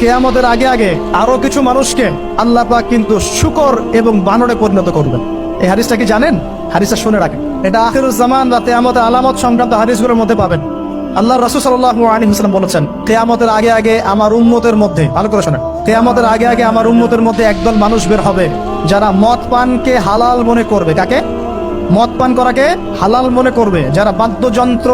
কিয়ামতের আগে আগে আরো কিছু মানুষকে আল্লাহ পাক কিন্তু শূকর এবং বানরে পরিণত করবেন। এই হাদিসটা কি জানেন? হাদিসটা শুনে রাখেন। এটা আখিরুজ জামান বা কিয়ামতের আলামত সংক্রান্ত হাদিসগুলোর মধ্যে পাবেন। আল্লাহ রাসূল সাল্লাল্লাহু আলাইহি ওয়াসাল্লাম বলেছেন, কিয়ামতের আগে আগে আমার উম্মতের মধ্যে, ভালো করে শোনেন, কিয়ামতের আগে আগে আমার উম্মতের মধ্যে একদল মানুষ বের হবে যারা মদ পানকে হালাল মনে করবে। কাকে? মদ পান করাকে হালাল মনে করবে। যারা বাদ্যযন্ত্র,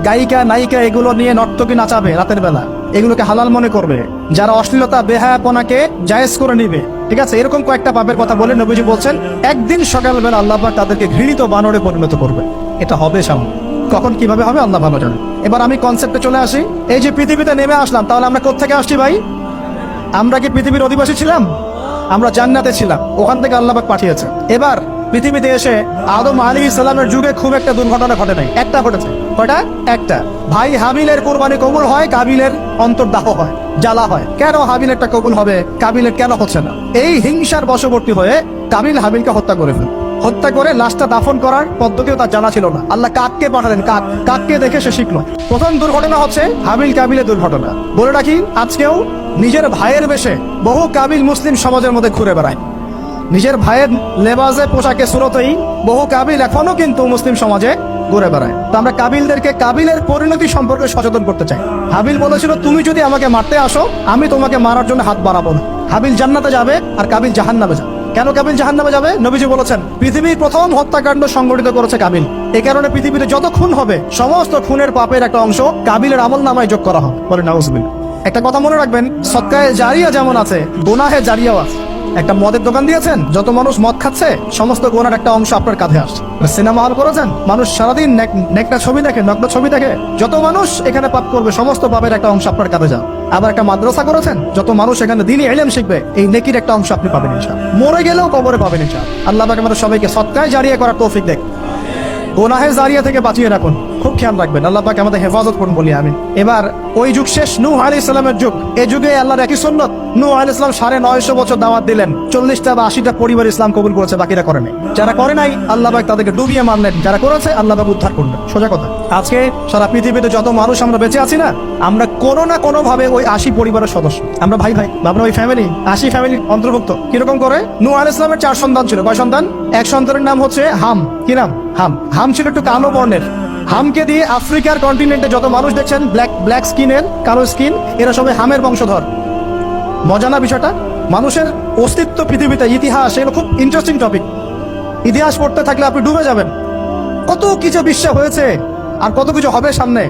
গায়িকা, নায়িকা এগুলো নিয়ে নর্তকী নাচাবে রাতের বেলা, এগুলোকে হালাল মনে করবে। যারা অশ্লীলতা, বেহায়াপনাকে জায়েজ করে নিবে, ঠিক আছে, এরকম কয়েকটা পাপের কথা বলে নবীজি বলছেন একদিন সকালবেলা আল্লাহ পাক তাদেরকে ঘৃণিত বানরে পরিণত করবে। এটা হবে সামনে, কখন কিভাবে হবে আল্লাহ ভালো জানেন। এবার আমি কনসেপ্টে চলে আসি। এই যে পৃথিবীতে নেমে আসলাম, তাহলে আমরা কোত্থেকে আসছি ভাই? আমরা কি পৃথিবীর অধিবাসী ছিলাম? আমরা জান্নাতে ছিলাম, ওখান থেকে আল্লাহ পাক পাঠিয়েছে। এবার পৃথিবীতে এসে আদম আলাইহিস সালামের যুগে খুব একটা দুর্ঘটনা ঘটে নাই, একটা ঘটেছে। কয়টা? একটা। ভাই হাবিলের কোরবানি কবুল হয়, কাবিলের অন্তর্দাহ হয়, জ্বালা হয়। কেন হাবিলেরটা কবুল হবে, কাবিলের কেন হচ্ছে না? এই হিংসার বশবর্তী হয়ে কাবিল হাবিলকে হত্যা করে ফেলে। হত্যা করে লাশটা দাফন করার পদ্ধতিও তার জানা ছিল না। আল্লাহ কাককে পাঠালেন, কাককে দেখে সে শিখলো। প্রথম দুর্ঘটনা হচ্ছে হাবিল কাবিলের দুর্ঘটনা। বলে রাখি, আজকেও নিজের ভাইয়ের বেশে বহু কাবিল মুসলিম সমাজের মধ্যে ঘুরে বেড়ায়। নিজের ভাইয়ের লেবাসে, পোশাকে, সুরতেই বহু কাবিল এখনো কিন্তু মুসলিম সমাজে ঘুরে বেড়ায়। তো আমরা কাবিলদেরকে কাবিলের পরিণতি সম্পর্কে সচেতন করতে চাই। হাবিল বলেছিল, তুমি যদি আমাকে মারতে আসো, আমি তোমাকে মারার জন্য হাত বাড়াবো না। হাবিল জান্নাতে যাবে আর কাবিল জাহান্নামে যাবে। কেন কাবিল জাহান্নামে যাবে? নবীজি বলেছেন, পৃথিবীর প্রথম হত্যাকাণ্ড সংগঠিত করেছে কাবিল। এই কারণে পৃথিবীতে যত খুন হবে, সমস্ত খুনের পাপের একটা অংশ কাবিলের আমলনামায় যোগ করা হবে। বলে নাউজুবিল্লাহ। একটা কথা মনে রাখবেন, সদকায়ে জারিয়া যেমন আছে, গুনাহে জারিয়াও আছে। একটা মদের দোকান দিয়েছেন, যত মানুষ মদ খাচ্ছে, সমস্ত গোনার একটা অংশ আপনার কাঁধে আসছে। সিনেমা হল করেছেন, মানুষ সারাদিন নেকটা ছবি দেখে, নগ্ন ছবি দেখে, যত মানুষ এখানে পাপ করবে, সমস্ত পাপের একটা অংশ আপনার কাঁধে যাও। আবার একটা মাদ্রাসা করেছেন, যত মানুষ এখানে দ্বীনি ইলম শিখবে, এই নেকির একটা অংশ আপনি পাবেন ইনশাআল্লাহ। মরে গেলেও কবরে পাবেন ইনশাআল্লাহ। আল্লাহ পাক আমাদের সবাইকে সদকায়ে জারিয়া করার তৌফিক দেখ, গুনাহে জারিয়া থেকে বাঁচিয়ে রাখুন। খুব খেয়াল রাখবেন, আল্লাহ পাক আমাদের হেফাজত করুন বলি আমিন। এবার ওই যুগ শেষ, নূহ আলাইহিস সালামের যুগ। এই যুগে আল্লাহর একই সুন্নত, নূহ আলাইহিস সালাম 950 বছর দাওয়াত দিলেন, 40টা বা 80টা পরিবার ইসলাম কবুল করেছে, বাকিরা করে নাই। যারা করে নাই আল্লাহ পাক তাদেরকে ডুবিয়ে মারলেন, যারা করেছে আল্লাহ পাক উদ্ধার করলেন। সোজা কথা। আজকে সারা পৃথিবীতে যত মানুষ আমরা বেঁচে আছি না, আমরা কোনো না কোনো ভাবে ওই 80 পরিবারের সদস্য। আমরা ভাই ভাই, আমরা ওই ফ্যামিলি, 80 ফ্যামিলির অন্তর্ভুক্ত। কিরকম করে? নূহ আলাইহিস সালামের 4 সন্তান ছিল। কয় সন্তান? এক সন্তানের নাম হচ্ছে হাম। কি নাম? হাম। হাম ছিল একটু কালো বর্ণের। হামকে দিয়ে আফ্রিকার কন্টিনেন্টে যত মানুষ দেখছেন ব্ল্যাক স্কিনের, কালো স্কিন, এরা সবাই হামের বংশধর। মজা না বিষয়টা? মানুষের অস্তিত্ব পৃথিবীতে, ইতিহাস, এগুলো খুব ইন্টারেস্টিং টপিক। ইতিহাস পড়তে থাকলে আপনি ডুবে যাবেন। কত কিছু বিশ্ব হয়েছে আর কত কিছু হবে সামনে।